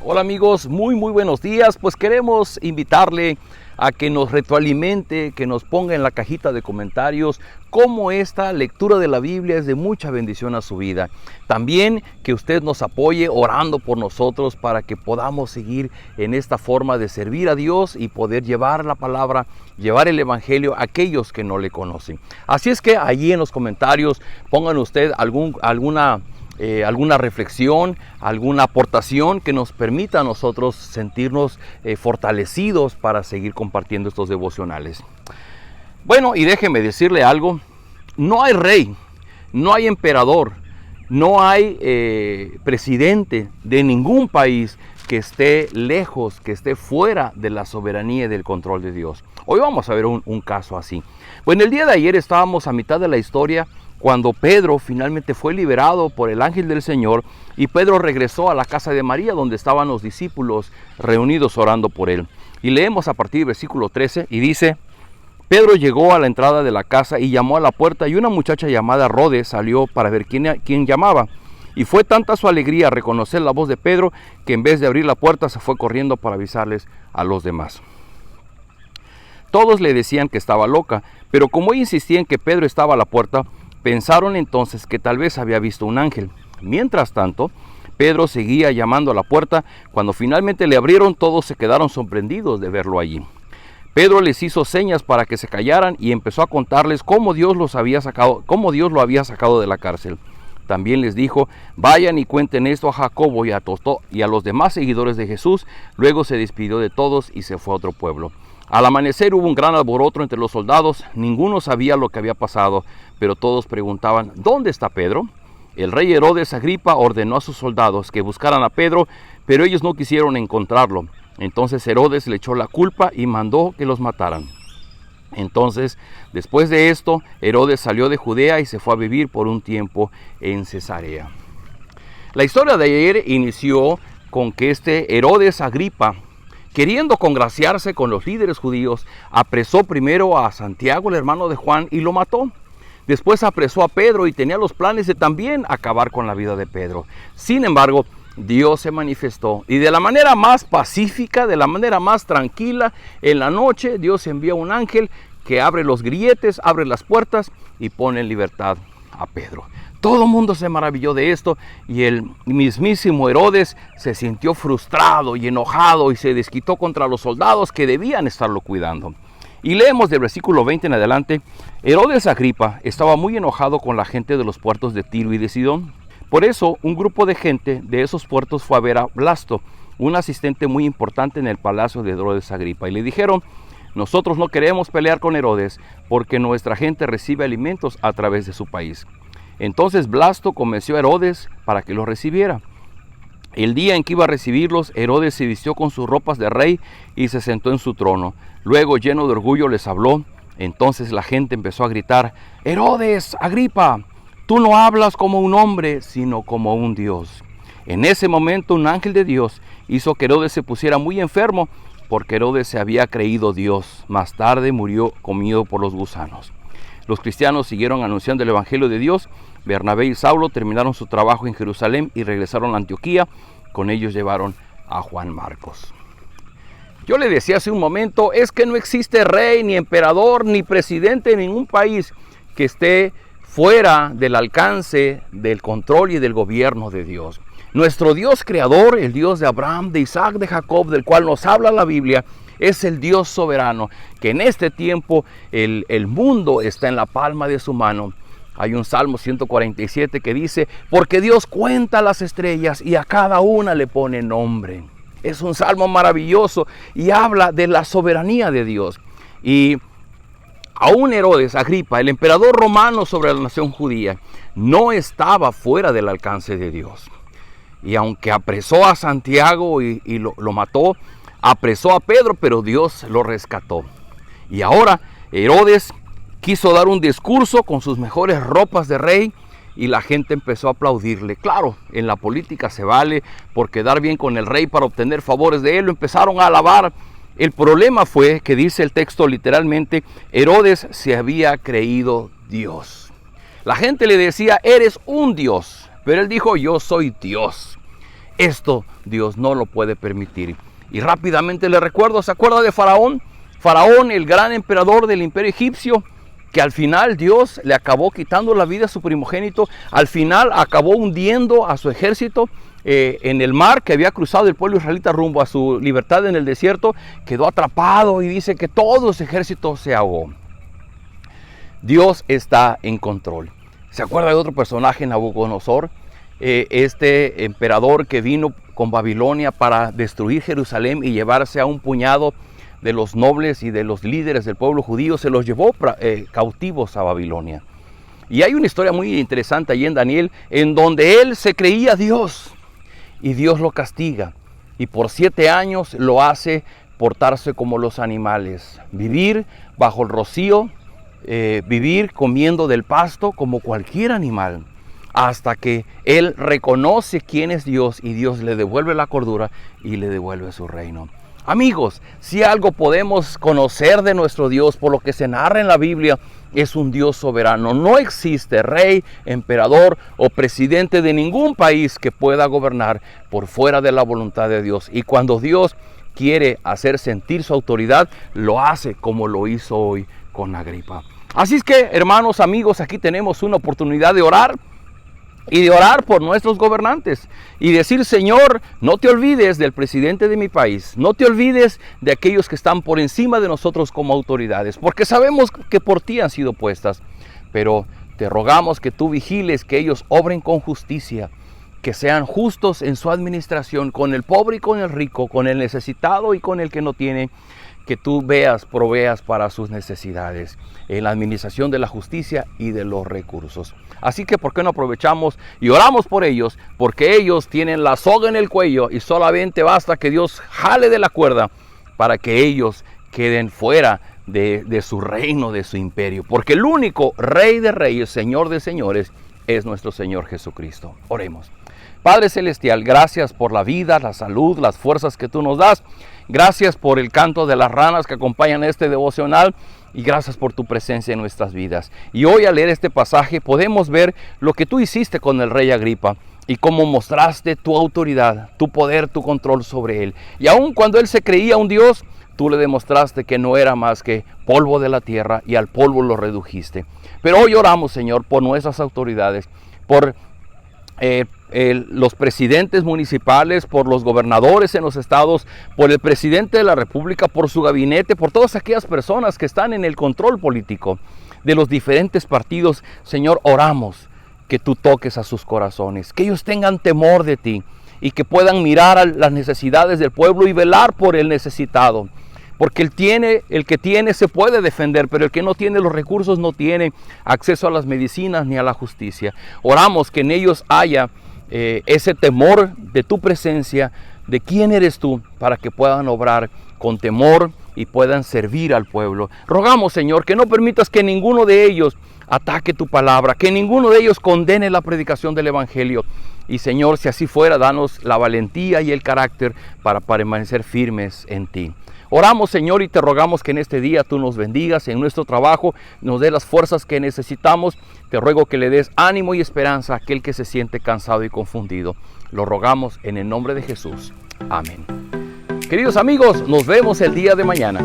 Hola amigos, muy buenos días. Pues queremos invitarle a que nos retroalimente, que nos ponga en la cajita de comentarios cómo esta lectura de la Biblia es de mucha bendición a su vida. También que usted nos apoye orando por nosotros para que podamos seguir en esta forma de servir a Dios y poder llevar la palabra, llevar el evangelio a aquellos que no le conocen. Así es que allí en los comentarios pongan usted alguna reflexión, alguna aportación que nos permita a nosotros sentirnos fortalecidos para seguir compartiendo estos devocionales. Bueno, y déjeme decirle algo, no hay rey, no hay emperador, no hay presidente de ningún país que esté lejos, que esté fuera de la soberanía y del control de Dios. Hoy vamos a ver un caso así. Bueno, el día de ayer estábamos a mitad de la historia cuando Pedro finalmente fue liberado por el ángel del Señor y Pedro regresó a la casa de María donde estaban los discípulos reunidos orando por él. Y leemos a partir del versículo 13 y dice: Pedro llegó a la entrada de la casa y llamó a la puerta, y una muchacha llamada Rode salió para ver quién llamaba. Y fue tanta su alegría a reconocer la voz de Pedro que en vez de abrir la puerta se fue corriendo para avisarles a los demás. Todos le decían que estaba loca, pero como ella insistía en que Pedro estaba a la puerta, pensaron entonces que tal vez había visto un ángel. Mientras tanto, Pedro seguía llamando a la puerta. Cuando finalmente le abrieron, todos se quedaron sorprendidos de verlo allí. Pedro les hizo señas para que se callaran y empezó a contarles cómo Dios lo había sacado de la cárcel. También les dijo: vayan y cuenten esto a Jacobo y a los demás seguidores de Jesús. Luego se despidió de todos y se fue a otro pueblo. Al amanecer hubo un gran alboroto entre los soldados. Ninguno sabía lo que había pasado, pero todos preguntaban: ¿dónde está Pedro? El rey Herodes Agripa ordenó a sus soldados que buscaran a Pedro, pero ellos no quisieron encontrarlo. Entonces Herodes le echó la culpa y mandó que los mataran. Entonces, después de esto, Herodes salió de Judea y se fue a vivir por un tiempo en Cesarea. La historia de ayer inició con que Herodes Agripa, queriendo congraciarse con los líderes judíos, apresó primero a Santiago, el hermano de Juan, y lo mató. Después apresó a Pedro y tenía los planes de también acabar con la vida de Pedro. Sin embargo, Dios se manifestó y de la manera más pacífica, de la manera más tranquila, en la noche Dios envía un ángel que abre los grilletes, abre las puertas y pone en libertad a Pedro. Todo el mundo se maravilló de esto y el mismísimo Herodes se sintió frustrado y enojado y se desquitó contra los soldados que debían estarlo cuidando. Y leemos del versículo 20 en adelante: Herodes Agripa estaba muy enojado con la gente de los puertos de Tiro y de Sidón. Por eso un grupo de gente de esos puertos fue a ver a Blasto, un asistente muy importante en el palacio de Herodes Agripa, y le dijeron: nosotros no queremos pelear con Herodes porque nuestra gente recibe alimentos a través de su país. Entonces Blasto convenció a Herodes para que los recibiera. El día en que iba a recibirlos, Herodes se vistió con sus ropas de rey y se sentó en su trono. Luego, lleno de orgullo, les habló. Entonces la gente empezó a gritar: Herodes Agripa, tú no hablas como un hombre, sino como un Dios. En ese momento un ángel de Dios hizo que Herodes se pusiera muy enfermo, porque Herodes se había creído Dios. Más tarde murió comido por los gusanos. Los cristianos siguieron anunciando el evangelio de Dios. Bernabé y Saulo terminaron su trabajo en Jerusalén y regresaron a Antioquía. Con ellos llevaron a Juan Marcos. Yo le decía hace un momento, es que no existe rey, ni emperador, ni presidente en ningún país que esté fuera del alcance, del control y del gobierno de Dios. Nuestro Dios creador, el Dios de Abraham, de Isaac, de Jacob, del cual nos habla la Biblia, es el Dios soberano, que en este tiempo el mundo está en la palma de su mano. Hay un Salmo 147 que dice: porque Dios cuenta las estrellas y a cada una le pone nombre. Es un salmo maravilloso y habla de la soberanía de Dios. Y aún Herodes Agripa, el emperador romano sobre la nación judía, no estaba fuera del alcance de Dios. Y aunque apresó a Santiago y lo mató, apresó a Pedro, pero Dios lo rescató. Y ahora Herodes quiso dar un discurso con sus mejores ropas de rey y la gente empezó a aplaudirle. Claro, en la política se vale por quedar bien con el rey para obtener favores de él, lo empezaron a alabar. El problema fue que dice el texto literalmente: Herodes se había creído Dios. La gente le decía: eres un Dios, pero él dijo: yo soy Dios. Esto Dios no lo puede permitir. Y rápidamente le recuerdo, ¿se acuerda de Faraón? Faraón, el gran emperador del imperio egipcio, que al final Dios le acabó quitando la vida a su primogénito, al final acabó hundiendo a su ejército en el mar que había cruzado el pueblo israelita rumbo a su libertad en el desierto, quedó atrapado y dice que todo su ejército se ahogó. Dios está en control. ¿Se acuerda de otro personaje, Nabucodonosor? Este emperador que vino con Babilonia para destruir Jerusalén y llevarse a un puñado de los nobles y de los líderes del pueblo judío, se los llevó cautivos a Babilonia. Y hay una historia muy interesante allí en Daniel, en donde él se creía Dios y Dios lo castiga. Y por 7 años lo hace portarse como los animales, vivir bajo el rocío, vivir comiendo del pasto como cualquier animal, hasta que él reconoce quién es Dios y Dios le devuelve la cordura y le devuelve su reino. Amigos, si algo podemos conocer de nuestro Dios por lo que se narra en la Biblia, es un Dios soberano. No existe rey, emperador o presidente de ningún país que pueda gobernar por fuera de la voluntad de Dios. Y cuando Dios quiere hacer sentir su autoridad, lo hace como lo hizo hoy con Agripa. Así es que, hermanos, amigos, aquí tenemos una oportunidad de orar. Y de orar por nuestros gobernantes y decir: Señor, no te olvides del presidente de mi país, no te olvides de aquellos que están por encima de nosotros como autoridades, porque sabemos que por ti han sido puestas, pero te rogamos que tú vigiles que ellos obren con justicia, que sean justos en su administración, con el pobre y con el rico, con el necesitado y con el que no tiene, que tú proveas para sus necesidades en la administración de la justicia y de los recursos. Así que, ¿por qué no aprovechamos y oramos por ellos? Porque ellos tienen la soga en el cuello y solamente basta que Dios jale de la cuerda para que ellos queden fuera de su reino, de su imperio. Porque el único Rey de Reyes, Señor de Señores, es nuestro Señor Jesucristo. Oremos. Padre Celestial, gracias por la vida, la salud, las fuerzas que tú nos das. Gracias por el canto de las ranas que acompañan este devocional. Y gracias por tu presencia en nuestras vidas. Y hoy, al leer este pasaje, podemos ver lo que tú hiciste con el rey Agripa y cómo mostraste tu autoridad, tu poder, tu control sobre él. Y aun cuando él se creía un Dios, tú le demostraste que no era más que polvo de la tierra y al polvo lo redujiste. Pero hoy oramos, Señor, por nuestras autoridades, por los presidentes municipales, por los gobernadores en los estados, por el presidente de la república, por su gabinete, por todas aquellas personas que están en el control político de los diferentes partidos. Señor, oramos que tú toques a sus corazones, que ellos tengan temor de ti y que puedan mirar a las necesidades del pueblo y velar por el necesitado. Porque el que tiene se puede defender, pero el que no tiene los recursos no tiene acceso a las medicinas ni a la justicia. Oramos que en ellos haya ese temor de tu presencia, de quién eres tú, para que puedan obrar con temor y puedan servir al pueblo. Rogamos, Señor, que no permitas que ninguno de ellos ataque tu palabra, que ninguno de ellos condene la predicación del Evangelio. Y Señor, si así fuera, danos la valentía y el carácter para permanecer firmes en ti. Oramos, Señor, y te rogamos que en este día tú nos bendigas en nuestro trabajo, nos dé las fuerzas que necesitamos. Te ruego que le des ánimo y esperanza a aquel que se siente cansado y confundido. Lo rogamos en el nombre de Jesús. Amén. Queridos amigos, nos vemos el día de mañana.